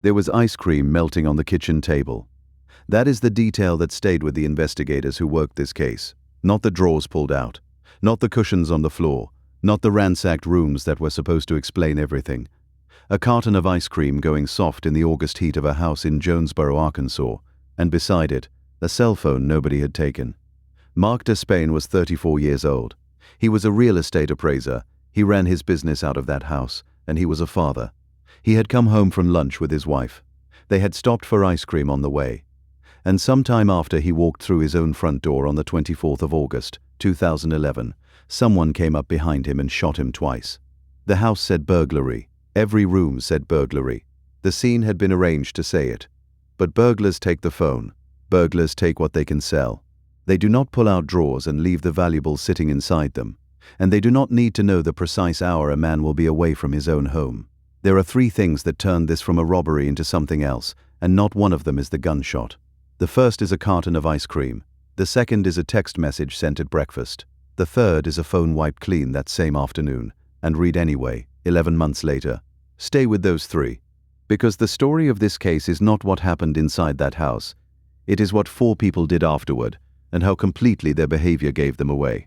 There was ice cream melting on the kitchen table. That is the detail that stayed with the investigators who worked this case. Not the drawers pulled out. Not the cushions on the floor. Not the ransacked rooms that were supposed to explain everything. A carton of ice cream going soft in the August heat of a house in Jonesboro, Arkansas, and beside it, a cell phone nobody had taken. Mark Despain was 34 years old. He was a real estate appraiser. He ran his business out of that house, and he was a father. He had come home from lunch with his wife. They had stopped for ice cream on the way. And sometime after he walked through his own front door on the 24th of August, 2011, someone came up behind him and shot him twice. The house said burglary. Every room said burglary. The scene had been arranged to say it. But burglars take the phone. Burglars take what they can sell. They do not pull out drawers and leave the valuables sitting inside them. And they do not need to know the precise hour a man will be away from his own home. There are three things that turn this from a robbery into something else, and not one of them is the gunshot. The first is a carton of ice cream. The second is a text message sent at breakfast. The third is a phone wiped clean that same afternoon, and read anyway, 11 months later. Stay with those three. Because the story of this case is not what happened inside that house. It is what four people did afterward, and how completely their behavior gave them away.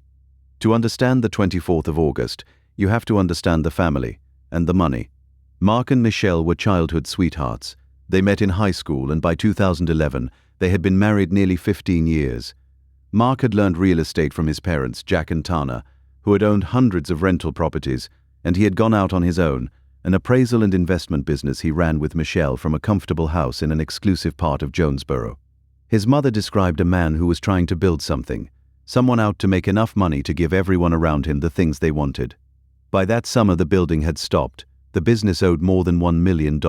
To understand the 24th of August, you have to understand the family, and the money. Mark and Michelle were childhood sweethearts. They met in high school, and by 2011, they had been married nearly 15 years. Mark had learned real estate from his parents, Jack and Tana, who had owned hundreds of rental properties, and he had gone out on his own, an appraisal and investment business he ran with Michelle from a comfortable house in an exclusive part of Jonesboro. His mother described a man who was trying to build something, someone out to make enough money to give everyone around him the things they wanted. By that summer, the building had stopped. The business owed more than $1 million.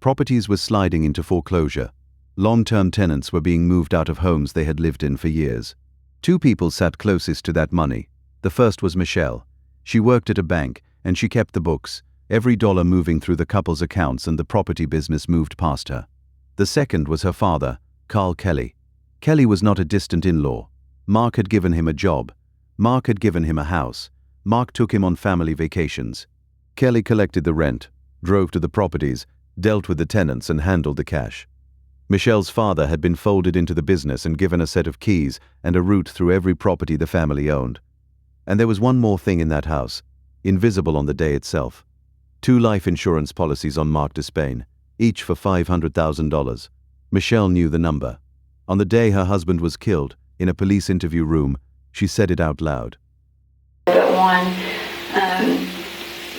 Properties were sliding into foreclosure. Long-term tenants were being moved out of homes they had lived in for years. Two people sat closest to that money. The first was Michelle. She worked at a bank, and she kept the books, every dollar moving through the couple's accounts, and the property business moved past her. The second was her father, Carl Kelly. Kelly was not a distant in-law. Mark had given him a job. Mark had given him a house. Mark took him on family vacations. Kelly collected the rent, drove to the properties, dealt with the tenants, and handled the cash. Michelle's father had been folded into the business and given a set of keys and a route through every property the family owned. And there was one more thing in that house, invisible on the day itself. 2 life insurance policies on Mark Despain, each for $500,000. Michelle knew the number. On the day her husband was killed, in a police interview room, she said it out loud. But one,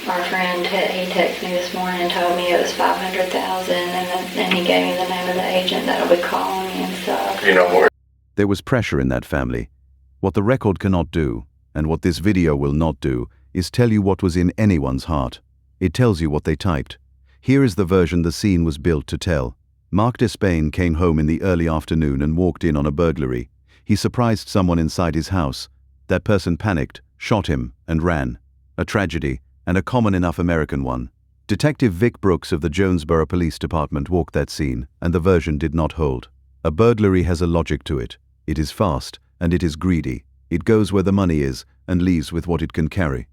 our friend, he texted me this morning and told me it was $500,000, and he gave me the name of the agent that'll be calling me and stuff. You know more. There was pressure in that family. What the record cannot do, and what this video will not do, is tell you what was in anyone's heart. It tells you what they typed. Here is the version the scene was built to tell. Mark Despain came home in the early afternoon and walked in on a burglary. He surprised someone inside his house. That person panicked, shot him, and ran. A tragedy, and a common enough American one. Detective Vic Brooks of the Jonesboro Police Department walked that scene, and the version did not hold. A burglary has a logic to it. It is fast, and it is greedy. It goes where the money is, and leaves with what it can carry.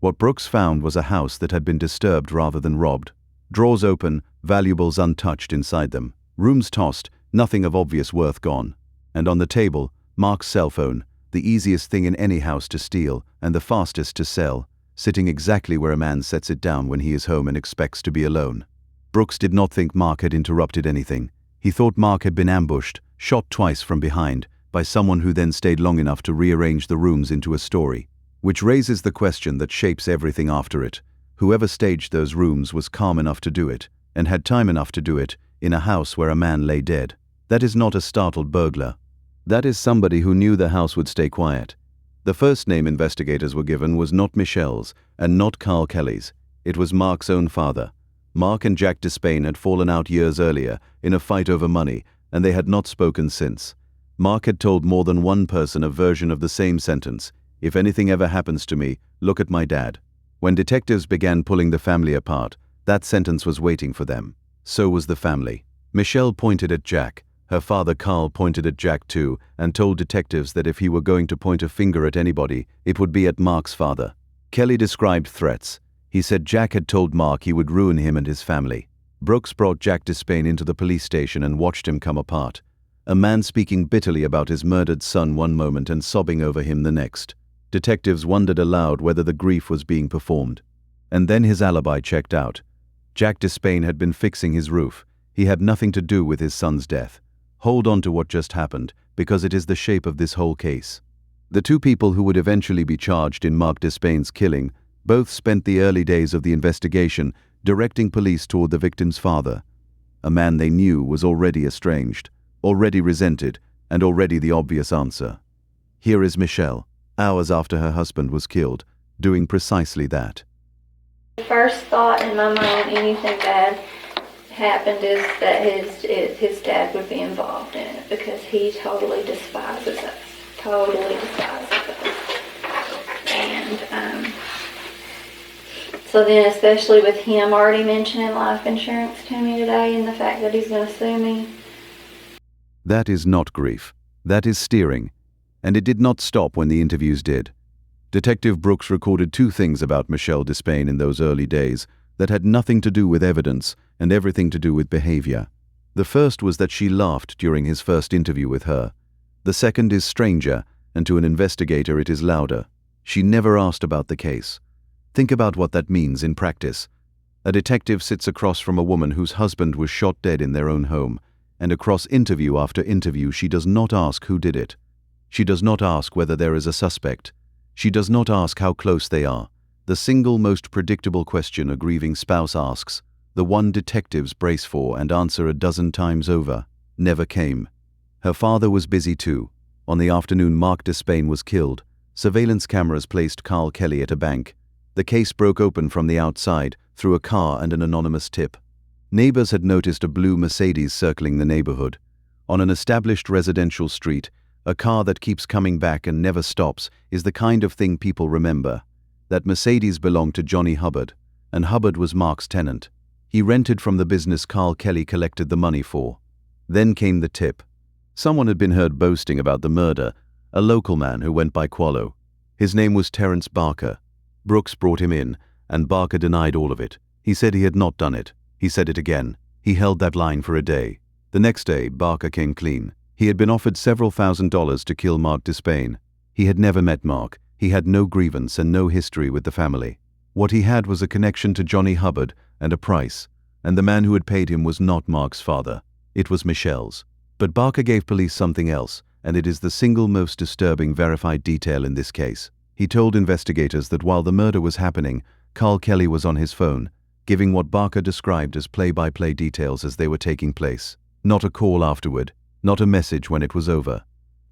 What Brooks found was a house that had been disturbed rather than robbed. Drawers open, valuables untouched inside them. Rooms tossed, nothing of obvious worth gone. And on the table, Mark's cell phone, the easiest thing in any house to steal, and the fastest to sell, sitting exactly where a man sets it down when he is home and expects to be alone. Brooks did not think Mark had interrupted anything. He thought Mark had been ambushed, shot twice from behind, by someone who then stayed long enough to rearrange the rooms into a story. Which raises the question that shapes everything after it. Whoever staged those rooms was calm enough to do it, and had time enough to do it, in a house where a man lay dead. That is not a startled burglar. That is somebody who knew the house would stay quiet. The first name investigators were given was not Michelle's, and not Carl Kelly's. It was Mark's own father. Mark and Jack Despain had fallen out years earlier, in a fight over money, and they had not spoken since. Mark had told more than one person a version of the same sentence: "If anything ever happens to me, look at my dad." When detectives began pulling the family apart, that sentence was waiting for them. So was the family. Michelle pointed at Jack. Her father Carl pointed at Jack too, and told detectives that if he were going to point a finger at anybody, it would be at Mark's father. Kelly described threats. He said Jack had told Mark he would ruin him and his family. Brooks brought Jack Despain into the police station and watched him come apart. A man speaking bitterly about his murdered son one moment and sobbing over him the next. Detectives wondered aloud whether the grief was being performed. And then his alibi checked out. Jack Despain had been fixing his roof. He had nothing to do with his son's death. Hold on to what just happened, because it is the shape of this whole case. The two people who would eventually be charged in Mark Despain's killing both spent the early days of the investigation directing police toward the victim's father, a man they knew was already estranged, already resented, and already the obvious answer. Here is Michelle, hours after her husband was killed, doing precisely that. The first thought in my mind, anything bad happened, is that his dad would be involved in it, because he totally despises us. Totally despises us. And so then, especially with him already mentioning life insurance to me today and the fact that he's going to sue me. That is not grief. That is steering. And it did not stop when the interviews did. Detective Brooks recorded two things about Michelle Despain in those early days that had nothing to do with evidence and everything to do with behavior. The first was that she laughed during his first interview with her. The second is stranger, and to an investigator it is louder. She never asked about the case. Think about what that means in practice. A detective sits across from a woman whose husband was shot dead in their own home, and across interview after interview she does not ask who did it. She does not ask whether there is a suspect. She does not ask how close they are. The single most predictable question a grieving spouse asks, the one detectives brace for and answer a dozen times over, never came. Her father was busy too. On the afternoon Mark Despain was killed, surveillance cameras placed Carl Kelly at a bank. The case broke open from the outside through a car and an anonymous tip. Neighbors had noticed a blue Mercedes circling the neighborhood. On an established residential street, a car that keeps coming back and never stops is the kind of thing people remember. That Mercedes belonged to Johnny Hubbard, and Hubbard was Mark's tenant. He rented from the business Carl Kelly collected the money for. Then came the tip. Someone had been heard boasting about the murder, a local man who went by Qualo. His name was Terence Barker. Brooks brought him in, and Barker denied all of it. He said he had not done it. He said it again. He held that line for a day. The next day, Barker came clean. He had been offered several $1,000s to kill Mark Despain. He had never met Mark. He had no grievance and no history with the family. What he had was a connection to Johnny Hubbard and a price, and the man who had paid him was not Mark's father. It was Michelle's. But Barker gave police something else, and it is the single most disturbing verified detail in this case. He told investigators that while the murder was happening, Carl Kelly was on his phone, giving what Barker described as play-by-play details as they were taking place. Not a call afterward, not a message when it was over.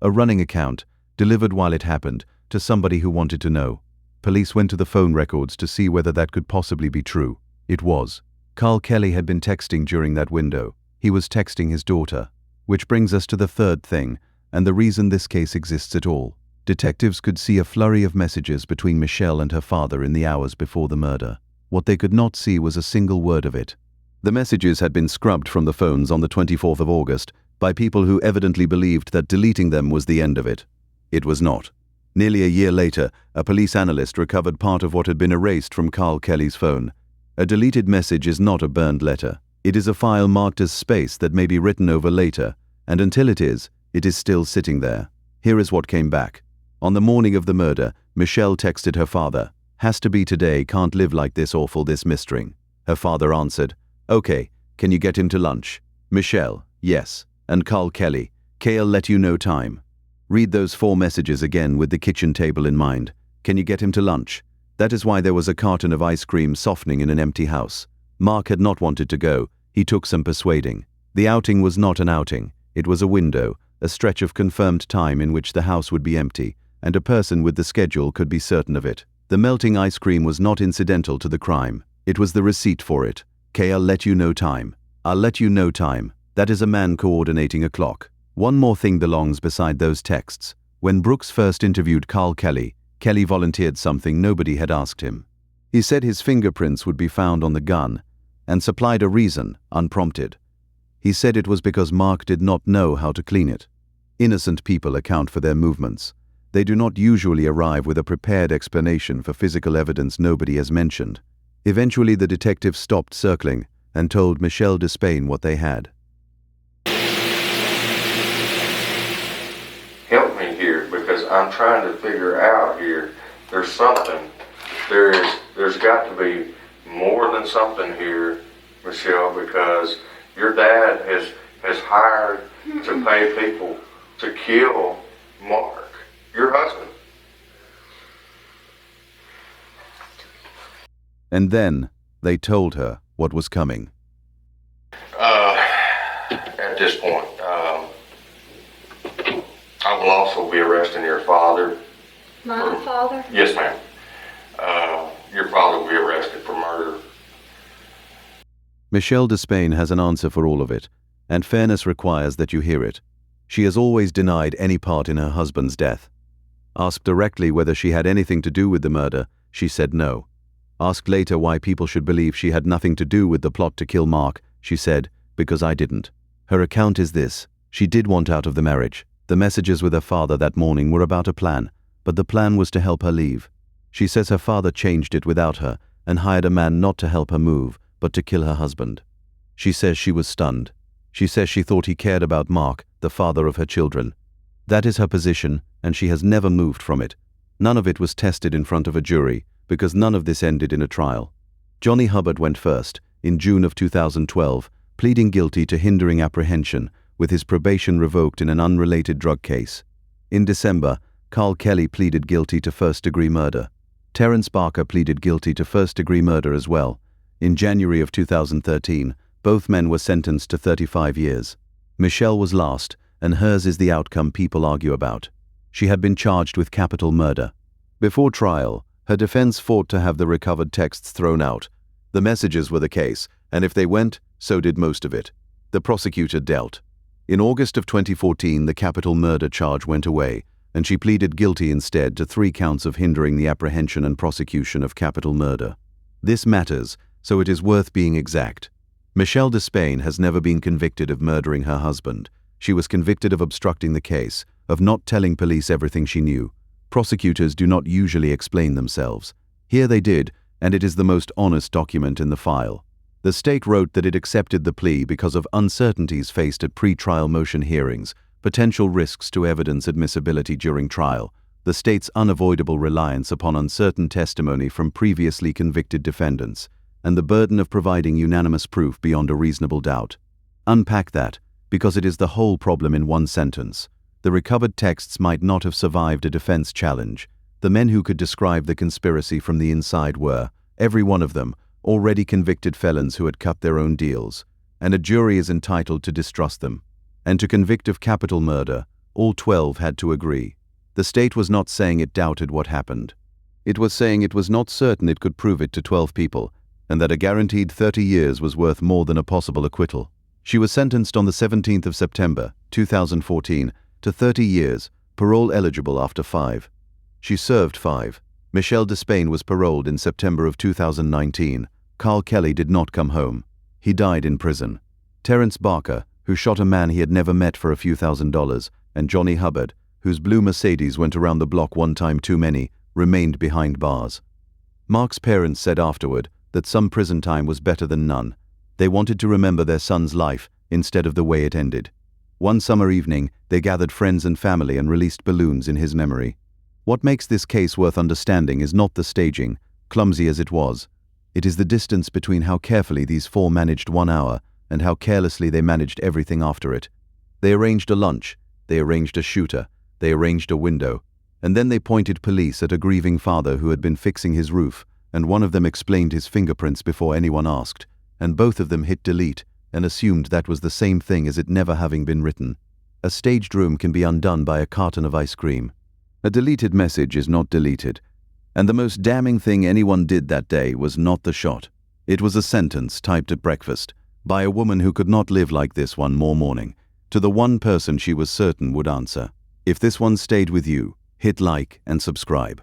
A running account, delivered while it happened, to somebody who wanted to know. Police went to the phone records to see whether that could possibly be true. It was. Carl Kelly had been texting during that window. He was texting his daughter. Which brings us to the third thing, and the reason this case exists at all. Detectives could see a flurry of messages between Michelle and her father in the hours before the murder. What they could not see was a single word of it. The messages had been scrubbed from the phones on the 24th of August by people who evidently believed that deleting them was the end of it. It was not. Nearly a year later, a police analyst recovered part of what had been erased from Carl Kelly's phone. A deleted message is not a burned letter. It is a file marked as space that may be written over later, and until it is still sitting there. Here is what came back. On the morning of the murder, Michelle texted her father, "Has to be today, can't live like this awful this mistering." Her father answered, "Okay, can you get him to lunch?" Michelle, "Yes." And Carl Kelly, "K'll let you know time." Read those 4 messages again with the kitchen table in mind. Can you get him to lunch? That is why there was a carton of ice cream softening in an empty house. Mark had not wanted to go. He took some persuading. The outing was not an outing. It was a window, a stretch of confirmed time in which the house would be empty, and a person with the schedule could be certain of it. The melting ice cream was not incidental to the crime. It was the receipt for it. K'll let you know time. I'll let you know time. That is a man coordinating a clock. One more thing belongs beside those texts. When Brooks first interviewed Carl Kelly, Kelly volunteered something nobody had asked him. He said his fingerprints would be found on the gun, and supplied a reason, unprompted. He said it was because Mark did not know how to clean it. Innocent people account for their movements. They do not usually arrive with a prepared explanation for physical evidence nobody has mentioned. Eventually the detective stopped circling, and told Michelle Despain what they had. Help me here, because I'm trying to figure out here. There's something. There's got to be more than something here, Michelle, because your dad has hired to pay people to kill Mark, your husband. And then they told her what was coming. At this point, I will also be arresting your father. My father? Yes, ma'am. Your father will be arrested for murder. Michelle Despain has an answer for all of it, and fairness requires that you hear it. She has always denied any part in her husband's death. Asked directly whether she had anything to do with the murder, she said no. Asked later why people should believe she had nothing to do with the plot to kill Mark, she said, because I didn't. Her account is this: she did want out of the marriage. The messages with her father that morning were about a plan, but the plan was to help her leave. She says her father changed it without her and hired a man not to help her move, but to kill her husband. She says she was stunned. She says she thought he cared about Mark, the father of her children. That is her position, and she has never moved from it. None of it was tested in front of a jury, because none of this ended in a trial. Johnny Hubbard went first, in June of 2012, pleading guilty to hindering apprehension, with his probation revoked in an unrelated drug case. In December, Carl Kelly pleaded guilty to first-degree murder. Terence Barker pleaded guilty to first-degree murder as well. In January of 2013, both men were sentenced to 35 years. Michelle was last, and hers is the outcome people argue about. She had been charged with capital murder. Before trial, her defense fought to have the recovered texts thrown out. The messages were the case, and if they went, so did most of it. The prosecutor dealt. In August of 2014, the capital murder charge went away, and she pleaded guilty instead to 3 counts of hindering the apprehension and prosecution of capital murder. This matters, so it is worth being exact. Michelle Despain has never been convicted of murdering her husband. She was convicted of obstructing the case, of not telling police everything she knew. Prosecutors do not usually explain themselves. Here they did, and it is the most honest document in the file. The state wrote that it accepted the plea because of uncertainties faced at pre-trial motion hearings, potential risks to evidence admissibility during trial, the state's unavoidable reliance upon uncertain testimony from previously convicted defendants, and the burden of providing unanimous proof beyond a reasonable doubt. Unpack that, because it is the whole problem in one sentence. The recovered texts might not have survived a defense challenge. The men who could describe the conspiracy from the inside were, every one of them, already convicted felons who had cut their own deals, and a jury is entitled to distrust them. And to convict of capital murder, all 12 had to agree. The state was not saying it doubted what happened. It was saying it was not certain it could prove it to 12 people, and that a guaranteed 30 years was worth more than a possible acquittal. She was sentenced on the 17th of September, 2014, to 30 years, parole eligible after 5. She served 5. Michelle Despain was paroled in September of 2019. Carl Kelly did not come home. He died in prison. Terence Barker, who shot a man he had never met for a few $1,000s, and Johnny Hubbard, whose blue Mercedes went around the block one time too many, remained behind bars. Mark's parents said afterward that some prison time was better than none. They wanted to remember their son's life instead of the way it ended. One summer evening, they gathered friends and family and released balloons in his memory. What makes this case worth understanding is not the staging, clumsy as it was. It is the distance between how carefully these 4 managed 1 hour and how carelessly they managed everything after it. They arranged a lunch, they arranged a shooter, they arranged a window, and then they pointed police at a grieving father who had been fixing his roof, and one of them explained his fingerprints before anyone asked, and both of them hit delete and assumed that was the same thing as it never having been written. A staged room can be undone by a carton of ice cream. A deleted message is not deleted, and the most damning thing anyone did that day was not the shot. It was a sentence typed at breakfast by a woman who could not live like this one more morning, to the one person she was certain would answer. If this one stayed with you, hit like and subscribe.